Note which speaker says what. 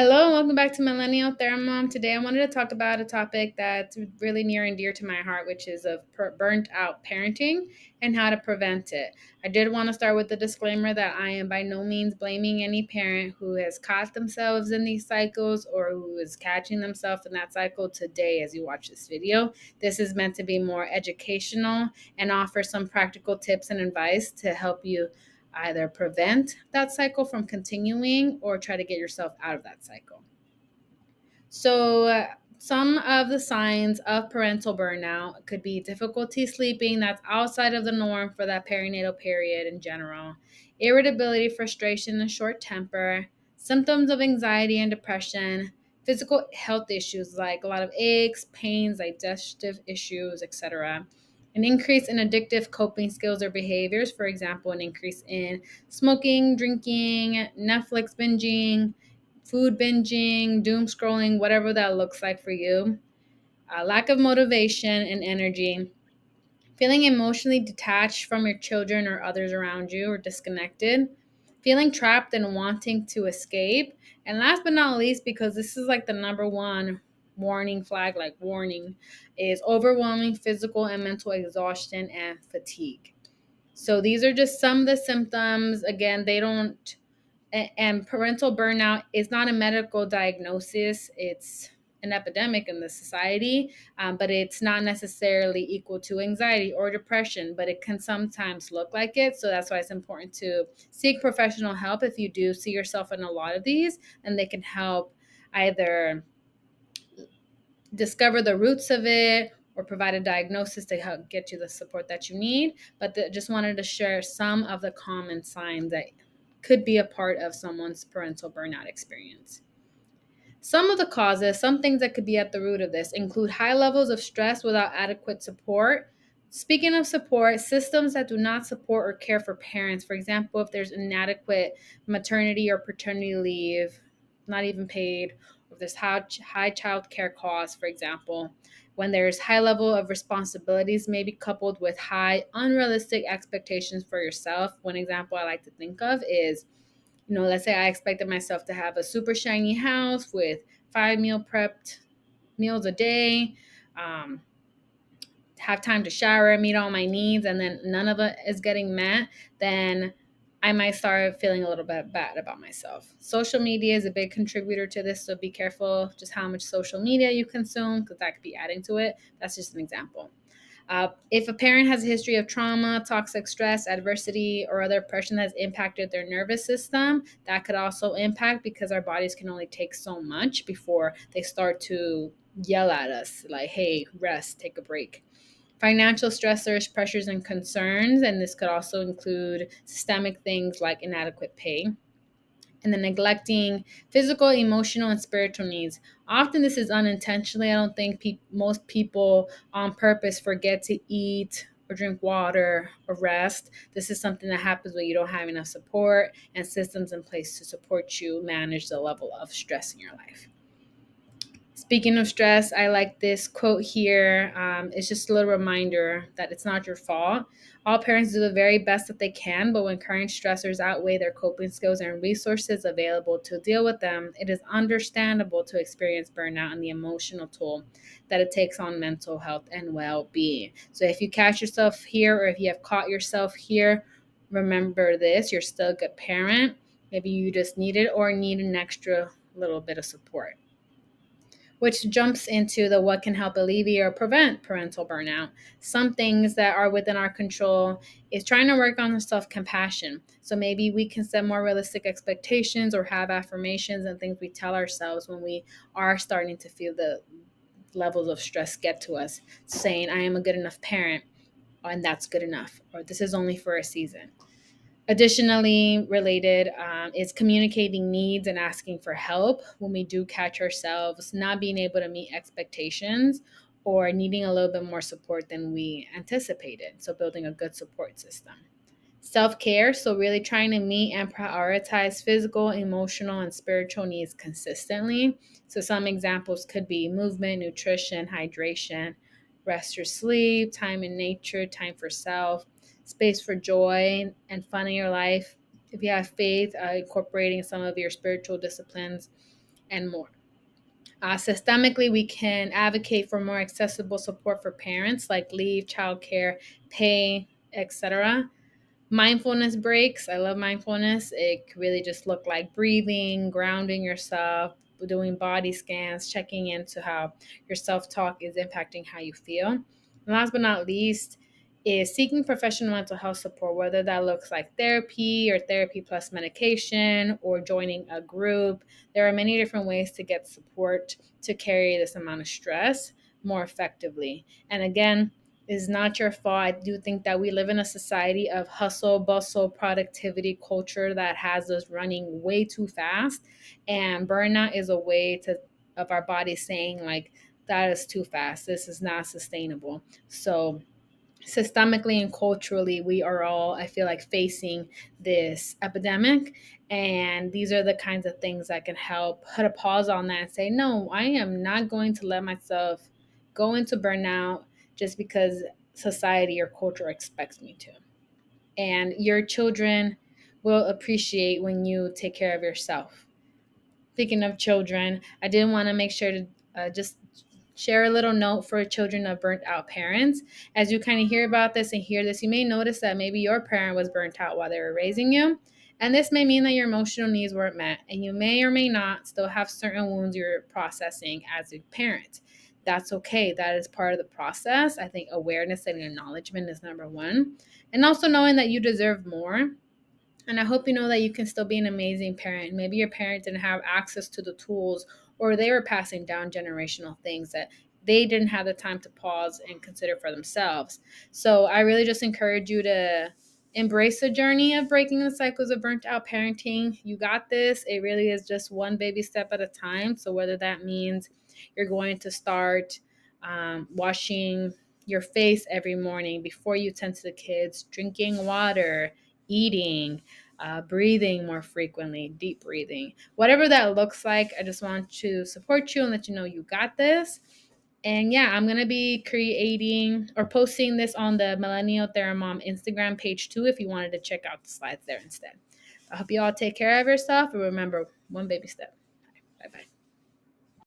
Speaker 1: Hello, and welcome back to Millennial Thermom. Today, I wanted to talk about a topic that's really near and dear to my heart, which is of burnt out parenting and how to prevent it. I did want to start with the disclaimer that I am by no means blaming any parent who has caught themselves in these cycles or who is catching themselves in that cycle today as you watch this video. This is meant to be more educational and offer some practical tips and advice to help you either prevent that cycle from continuing or try to get yourself out of that cycle. So, some of the signs of parental burnout could be difficulty sleeping, that's outside of the norm for that perinatal period in general, irritability, frustration, and short temper, symptoms of anxiety and depression, physical health issues like a lot of aches, pains, digestive issues, etc. An increase in addictive coping skills or behaviors, for example, an increase in smoking, drinking, Netflix binging, food binging, doom scrolling, whatever that looks like for you. Lack of motivation and energy, feeling emotionally detached from your children or others around you or disconnected, feeling trapped and wanting to escape. And last but not least, because this is like the number one warning flag, like warning, is overwhelming physical and mental exhaustion and fatigue. So these are just some of the symptoms. Again, they don't and parental burnout is not a medical diagnosis. It's an epidemic in the society, but it's not necessarily equal to anxiety or depression, but it can sometimes look like it. So that's why it's important to seek professional help if you do see yourself in a lot of these, and they can help either discover the roots of it or provide a diagnosis to help get you the support that you need. But just wanted to share some of the common signs that could be a part of someone's parental burnout experience. Some of the causes, some things that could be at the root of this, include high levels of stress without adequate support. Speaking of support, systems that do not support or care for parents, for example, if there's inadequate maternity or paternity leave, not even paid, or if there's high child care costs, for example, when there's high level of responsibilities, maybe coupled with high unrealistic expectations for yourself. One example I like to think of is, let's say I expected myself to have a super shiny house with five meal prepped meals a day, um, have time to shower, meet all my needs, and then none of it is getting met, then I might start feeling a little bit bad about myself. Social media is a big contributor to this, so be careful just how much social media you consume because that could be adding to it. That's just an example. If a parent has a history of trauma, toxic stress, adversity, or other oppression that has impacted their nervous system, that could also impact because our bodies can only take so much before they start to yell at us like, hey, rest, take a break. Financial stressors, pressures, and concerns, and this could also include systemic things like inadequate pay and then neglecting physical, emotional, and spiritual needs. Often this is unintentionally. I don't think most people on purpose forget to eat or drink water or rest. This is something that happens when you don't have enough support and systems in place to support you manage the level of stress in your life. Speaking of stress, I like this quote here. It's just a little reminder that it's not your fault. All parents do the very best that they can, but when current stressors outweigh their coping skills and resources available to deal with them, it is understandable to experience burnout and the emotional toll that it takes on mental health and well being. So if you catch yourself here or if you have caught yourself here, remember this: you're still a good parent. Maybe you just need it or need an extra little bit of support, which jumps into the what can help alleviate or prevent parental burnout. Some things that are within our control is trying to work on self-compassion. So maybe we can set more realistic expectations or have affirmations and things we tell ourselves when we are starting to feel the levels of stress get to us, saying, I am a good enough parent, and that's good enough, or this is only for a season. Additionally, related is communicating needs and asking for help when we do catch ourselves not being able to meet expectations or needing a little bit more support than we anticipated. So, building a good support system. Self care, so really trying to meet and prioritize physical, emotional, and spiritual needs consistently. So, some examples could be movement, nutrition, hydration, rest or sleep, time in nature, time for self, space for joy and fun in your life. If you have faith, incorporating some of your spiritual disciplines, and more. Systemically, we can advocate for more accessible support for parents like leave, childcare, pay, etc. Mindfulness breaks. I love mindfulness. It could really just look like breathing, grounding yourself, doing body scans, checking into how your self talk is impacting how you feel. And last but not least, is seeking professional mental health support, whether that looks like therapy or therapy plus medication or joining a group. There are many different ways to get support to carry this amount of stress more effectively. And again, is not your fault. I do think that we live in a society of hustle, bustle, productivity culture that has us running way too fast. And burnout is a way to of our body saying like that is too fast. This is not sustainable. So systemically and culturally, we are all, I feel like, facing this epidemic. And these are the kinds of things that can help put a pause on that and say, no, I am not going to let myself go into burnout just because society or culture expects me to. And your children will appreciate when you take care of yourself. Speaking of children, I did want to make sure to just share a little note for children of burnt out parents. As you kind of hear about this and hear this, you may notice that maybe your parent was burnt out while they were raising you. And this may mean that your emotional needs weren't met, and you may or may not still have certain wounds you're processing as a parent. That's okay. That is part of the process. I think awareness and acknowledgement is number one. And also knowing that you deserve more, and I hope you know that you can still be an amazing parent. Maybe your parent didn't have access to the tools, or they were passing down generational things that they didn't have the time to pause and consider for themselves. So I really just encourage you to embrace the journey of breaking the cycles of burnt out parenting. You got this. It really is just one baby step at a time. So whether that means you're going to start washing your face every morning before you tend to the kids, drinking water, eating, breathing more frequently, deep breathing, whatever that looks like. I just want to support you and let you know you got this. And yeah, I'm going to be creating or posting this on the Millennial Theramom Instagram page too, if you wanted to check out the slides there instead. I hope you all take care of yourself and remember, one baby step. Bye bye.